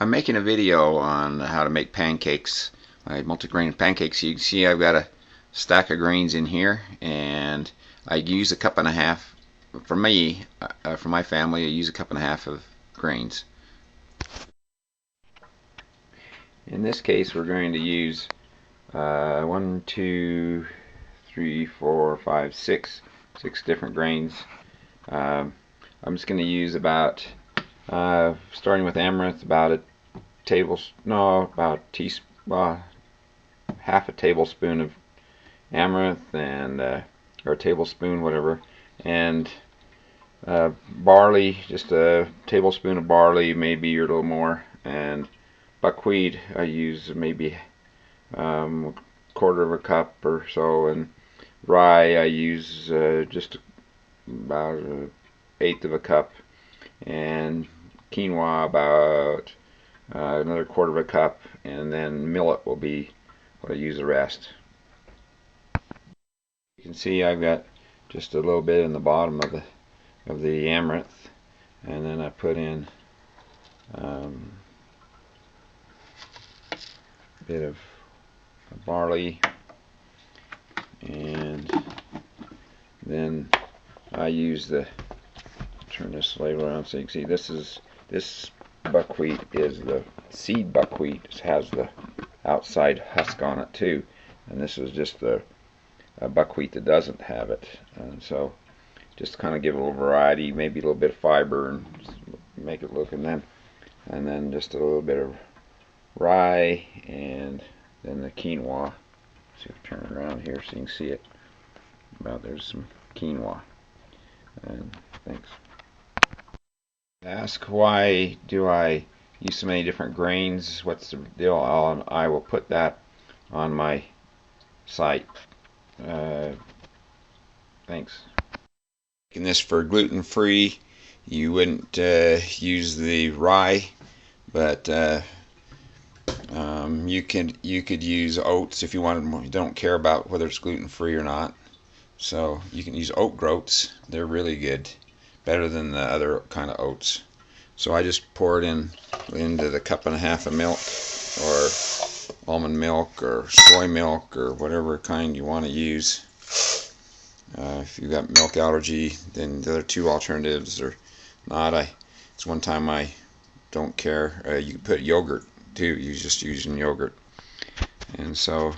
I'm making a video on how to make pancakes, multigrain pancakes. You can see I've got a stack of grains in here, and I use a cup and a half. For me, for my family, I use a cup and a half of grains. In this case, we're going to use 1, 2, 3, 4, 5, 6 different grains. I'm just going to use about, starting with amaranth, about half a tablespoon of amaranth, and or a tablespoon, whatever, and barley, just a tablespoon of barley, maybe or a little more, and buckwheat I use maybe quarter of a cup or so, and rye I use just about an eighth of a cup, and quinoa about another quarter of a cup, and then millet will be what I use the rest. You can see I've got just a little bit in the bottom of the amaranth, and then I put in a bit of barley, and then I use turn this label around so you can see this buckwheat is the seed buckwheat. It has the outside husk on it too, and this is just the buckwheat that doesn't have it, and so just to kind of give it a little variety, maybe a little bit of fiber and make it look, and then just a little bit of rye, and then the quinoa. See if I turn it around here so you can see it. There's some quinoa. And thanks. Ask why do I use so many different grains? What's the deal? I will put that on my site. Thanks. Making this for gluten-free, you wouldn't use the rye, but you could use oats if you wanted more. You don't care about whether it's gluten-free or not, so you can use oat groats. They're really good, better than the other kind of oats. So I just pour it into the cup and a half of milk, or almond milk, or soy milk, or whatever kind you want to use. If you've got milk allergy, then the other two alternatives are not. It's one time I don't care. You can put yogurt too. You're just using yogurt, and so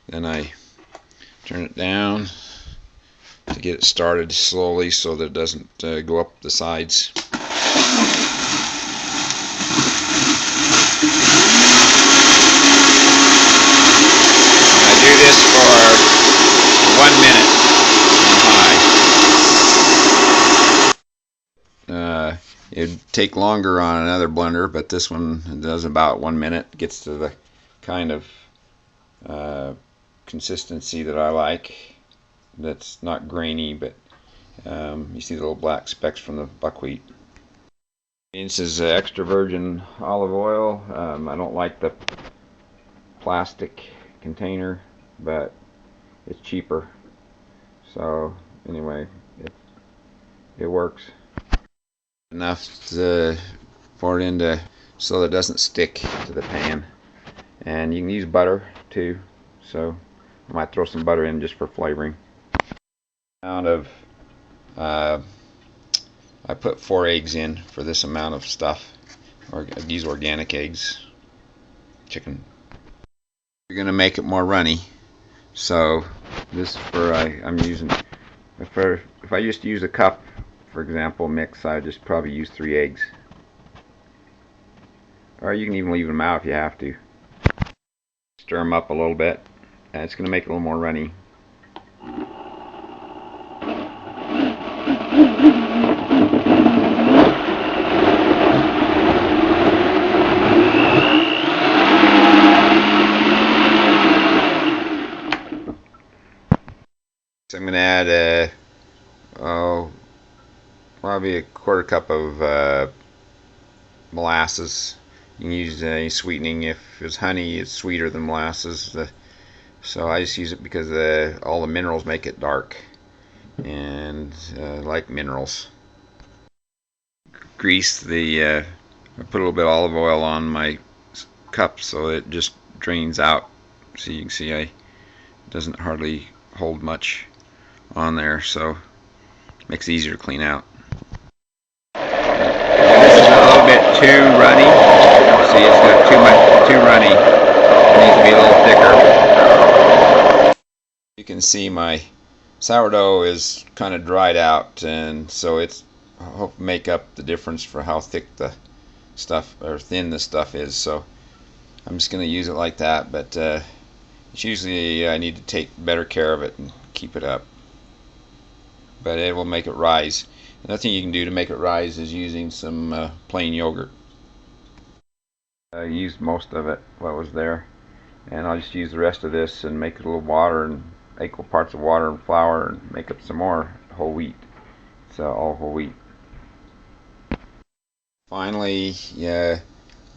then I turn it down to get it started slowly so that it doesn't go up the sides. I do this for 1 minute on high. It'd take longer on another blender, but this one does about 1 minute. Gets to the kind of consistency that I like. That's not grainy, but you see the little black specks from the buckwheat. This is extra virgin olive oil. I don't like the plastic container, but it's cheaper. So anyway, it works. Enough to pour it into so that it doesn't stick to the pan. And you can use butter too, so I might throw some butter in just for flavoring. I put 4 eggs in for this amount of stuff. These organic eggs, chicken. You're gonna make it more runny, so this I'm using. If I used to use a cup, for example, mix, I just probably use 3 eggs. Or you can even leave them out if you have to. Stir them up a little bit, and it's gonna make it a little more runny. So I'm going to add probably a quarter cup of molasses. You can use any sweetening. If it's honey, it's sweeter than molasses. So I just use it because all the minerals make it dark, and I like minerals. Grease the I put a little bit of olive oil on my cup so it just drains out. So you can see it doesn't hardly hold much on there, so it makes it easier to clean out. This is a little bit too runny. See, it's got too runny. It needs to be a little thicker. You can see my sourdough is kind of dried out, and so it's hope make up the difference for how thick the stuff or thin the stuff is. So I'm just going to use it like that, but it's usually I need to take better care of it and keep it up. But it will make it rise. Another thing you can do to make it rise is using some plain yogurt. I used most of it, what was there, and I'll just use the rest of this and make it a little water and equal parts of water and flour and make up some more whole wheat. It's all whole wheat. Finally, yeah,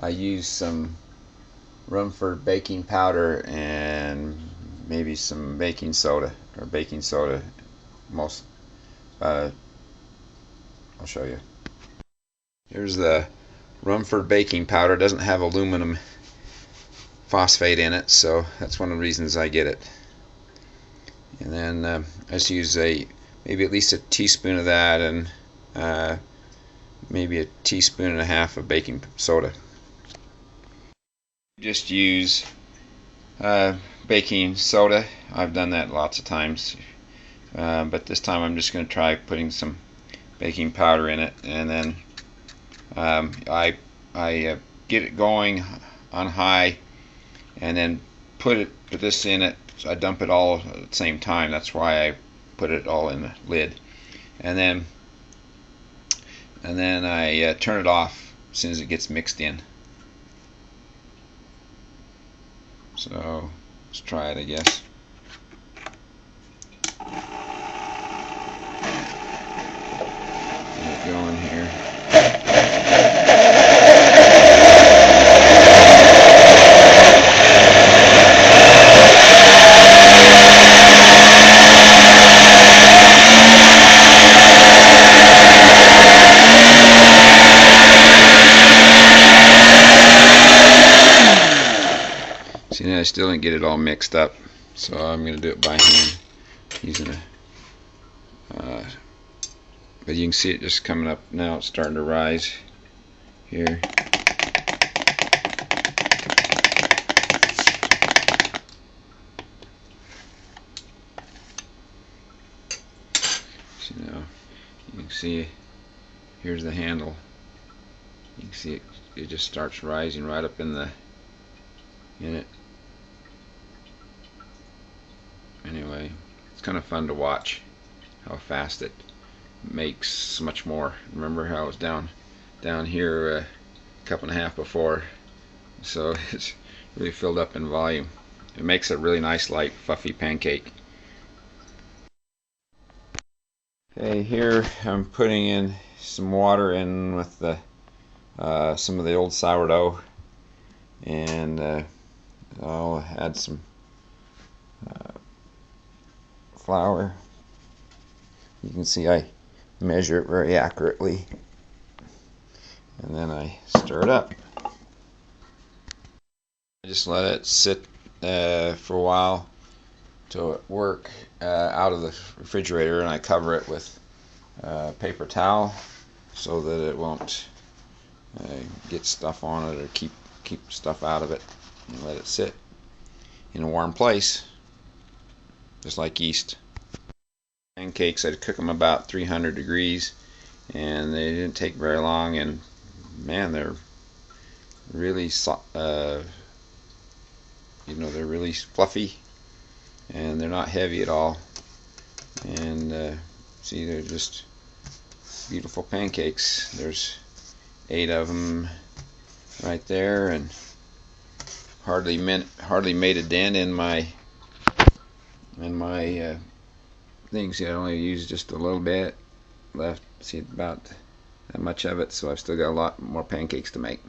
I used some Rumford baking powder and maybe some baking soda most. I'll show you. Here's the Rumford baking powder. It doesn't have aluminum phosphate in it, so that's one of the reasons I get it. And then I just use maybe at least a teaspoon of that and maybe a teaspoon and a half of baking soda. Just use baking soda. I've done that lots of times, but this time I'm just going to try putting some baking powder in it, and then I get it going on high, and then put this in it. So I dump it all at the same time. That's why I put it all in the lid, and then I turn it off as soon as it gets mixed in. So let's try it, I guess. Get it going here. See, I still didn't get it all mixed up, so I'm going to do it by hand using but you can see it just coming up now. It's starting to rise here. So now you can see here's the handle. You can see it just starts rising right up in it. Anyway, it's kind of fun to watch how fast it makes so much more. Remember how it was down here a cup and a half before, so it's really filled up in volume. It makes a really nice light fluffy pancake. Okay, here I'm putting in some water in with some of the old sourdough, and I'll add some flour. You can see I measure it very accurately, and then I stir it up. I just let it sit for a while till it work out of the refrigerator, and I cover it with paper towel so that it won't get stuff on it or keep stuff out of it, and let it sit in a warm place, just like yeast. Pancakes, I'd cook them about 300 degrees, and they didn't take very long, and man, they're really they're really fluffy, and they're not heavy at all, and see, they're just beautiful pancakes. There's 8 of them right there, and hardly made a dent in my things. I only used just a little bit left. See, about that much of it, so I've still got a lot more pancakes to make.